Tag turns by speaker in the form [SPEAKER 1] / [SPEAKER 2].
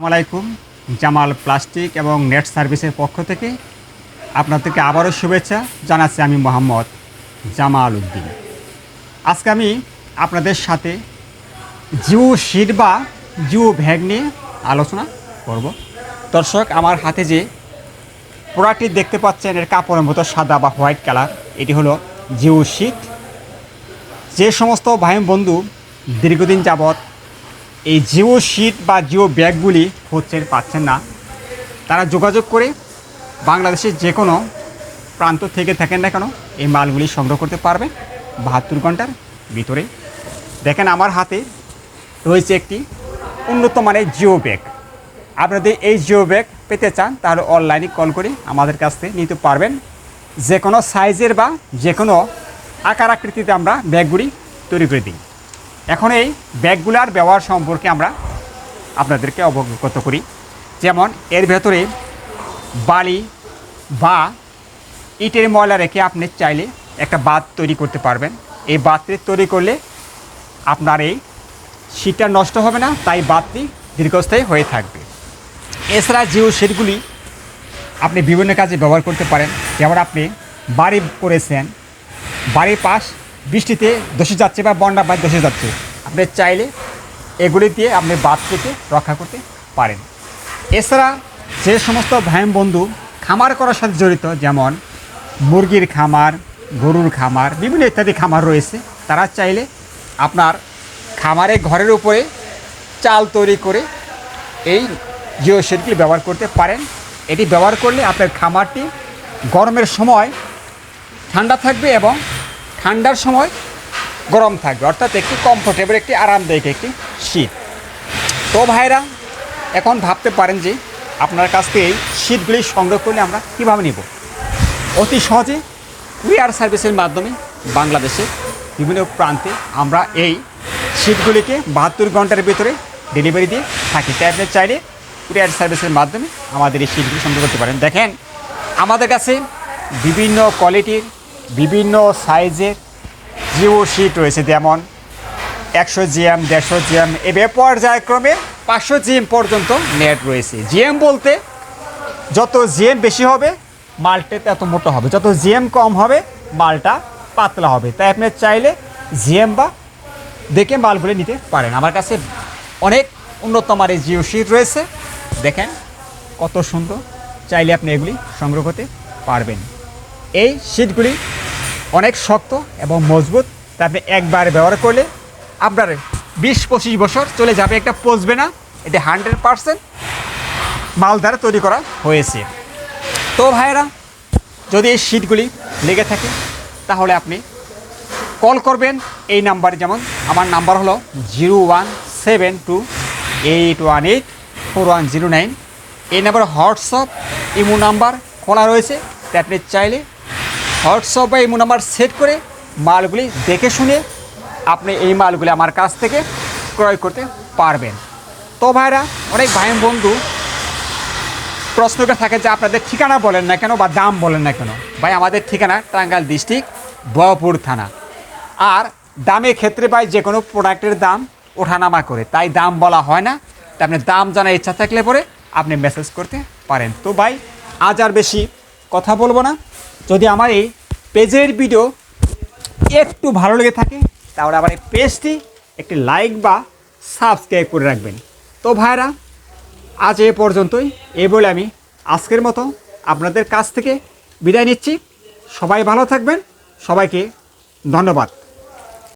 [SPEAKER 1] আসসালামাইকুম। জামাল প্লাস্টিক এবং নেট সার্ভিসের পক্ষ থেকে আপনাদেরকে আবারও শুভেচ্ছা জানাচ্ছি। আমি মোহাম্মদ জামাল উদ্দিন। আজকে আমি আপনাদের সাথে জিও শিট বা জিও ব্যাগ নিয়ে আলোচনা করব। দর্শক, আমার হাতে যে প্রোডাক্টটি দেখতে পাচ্ছেন এর কাপড়ের মতো সাদা বা হোয়াইট কালার, এটি হলো জিও শিট। যে সমস্ত ভাই বন্ধু দীর্ঘদিন যাবৎ এই জিও শিট বা জিও ব্যাগগুলি পাচ্ছেন না, তারা যোগাযোগ করে বাংলাদেশের যে কোনো প্রান্ত থেকে থাকেন না কেন এই মালগুলি সংগ্রহ করতে পারবেন 72 ঘন্টার ভিতরে। দেখেন, আমার হাতে রয়েছে একটি উন্নত মানের জিও ব্যাগ। আপনাদের এই জিও ব্যাগ পেতে চান তাহলে অনলাইনে কল করে আমাদের কাছ থেকে নিতে পারবেন। যে কোনো সাইজের বা যে কোনো আকার আকৃতিতে আমরা ব্যাগগুলি তৈরি করে দিই। এখন এই ব্যাগগুলার ব্যবহার সম্পর্কে আমরা আপনাদেরকে অবগত করি। যেমন এর ভেতরে বালি বা ইটের ময়লা রেখে আপনি চাইলে একটা বাঁধ তৈরি করতে পারবেন। এই বাঁধটি তৈরি করলে আপনার এই শীতটা নষ্ট হবে না, তাই বাঁধটি দীর্ঘস্থায়ী হয়ে থাকবে। এছাড়া জিও শিটগুলি আপনি বিভিন্ন কাজে ব্যবহার করতে পারেন। যেমন আপনি বাড়ি করেছেন, বাড়ির পাশ বৃষ্টিতে ধসে যাচ্ছে বা বন্যা বা ধসে যাচ্ছে, আপনি চাইলে এগুলি দিয়ে আপনি বাঁধ থেকে রক্ষা করতে পারেন। এছাড়া যে সমস্ত ভাই বন্ধু খামার করার সাথে জড়িত, যেমন মুরগির খামার, গরুর খামার, বিভিন্ন ইত্যাদি খামার রয়েছে, তারা চাইলে আপনার খামারে ঘরের উপরে চাল তৈরি করে এই জিও শিটগুলি ব্যবহার করতে পারেন। এটি ব্যবহার করলে আপনার খামারটি গরমের সময় ঠান্ডা থাকবে এবং ঠান্ডার সময় গরম থাকবে, অর্থাৎ একটি কমফোর্টেবল, একটি আরামদায়ক একটি শীত। তো ভাইরা, এখন ভাবতে পারেন যে আপনার কাছ থেকে এই শীতগুলি সংগ্রহ করলে আমরা কীভাবে নেব। অতি সহজে কুরিয়ার সার্ভিসের মাধ্যমে বাংলাদেশে বিভিন্ন প্রান্তে আমরা এই শীতগুলিকে 72 ঘন্টার ভিতরে ডেলিভারি দিয়ে থাকি। তাই আপনি চাইলে কুরিয়ার সার্ভিসের মাধ্যমে আমাদের এই শীতগুলি সংগ্রহ করতে পারেন। দেখেন, আমাদের কাছে বিভিন্ন কোয়ালিটির, বিভিন্ন সাইজের জিও শিট রয়েছে। যেমন 100 GM, 150 GM, এভাবে পর্যায়ক্রমে 500 GM পর্যন্ত নেট রয়েছে। জিএম বলতে যত জিএম বেশি হবে মালটা তত মোটা হবে, যত জিএম কম হবে মালটা পাতলা হবে। তাই আপনি চাইলে জিএম বা দেখে মালগুলি নিতে পারেন। আমার কাছে অনেক উন্নত মানের জিও শিট রয়েছে। দেখেন কত সুন্দর, চাইলে আপনি এগুলি সংগ্রহ করতে পারবেন। এই শিটগুলি অনেক শক্ত এবং মজবুত, তা আপনি একবার ব্যবহার করলে আপনার 20-25 বছর চলে যাবে, একটা পচবে না। এটি 100% মাল দ্বারা তৈরি করা হয়েছে। তো ভাইরা, যদি এই শিটগুলি লেগে থাকে তাহলে আপনি কল করবেন এই নাম্বারে। যেমন আমার নাম্বার হলো 01728184109। এই নাম্বারে হোয়াটসঅ্যাপ, ইমো নাম্বার খোলা রয়েছে। তাই আপনি চাইলে হোয়াটসঅ্যাপ বা ইমো নাম্বার সেট করে মালগুলি দেখে শুনে আপনি এই মালগুলি আমার কাছ থেকে ক্রয় করতে পারবেন। তো ভাইরা, অনেক ভাই বন্ধু প্রশ্নটা থাকে যে আপনাদের ঠিকানা বলেন না কেন বা দাম বলেন না কেন। ভাই, আমাদের ঠিকানা টাঙ্গাইল ডিস্ট্রিক্ট, বহরপুর থানা। আর দামের ক্ষেত্রে ভাই যে কোনো প্রোডাক্টের দাম ওঠানামা করে, তাই দাম বলা হয় না। তাই আপনার দাম জানার ইচ্ছা থাকলে পরে আপনি মেসেজ করতে পারেন। তো ভাই, আজ আর বেশি কথা বলবো না। যদি আমার এই পেজের ভিডিও একটু ভালো লেগে থাকে তাহলে আবার এই পেজটি একটি লাইক বা সাবস্ক্রাইব করে রাখবেন। তো ভাইরা, আজ এ পর্যন্তই। এই বলে আমি আজকের মতো আপনাদের কাছ থেকে বিদায় নিচ্ছি। সবাই ভালো থাকবেন। সবাইকে ধন্যবাদ।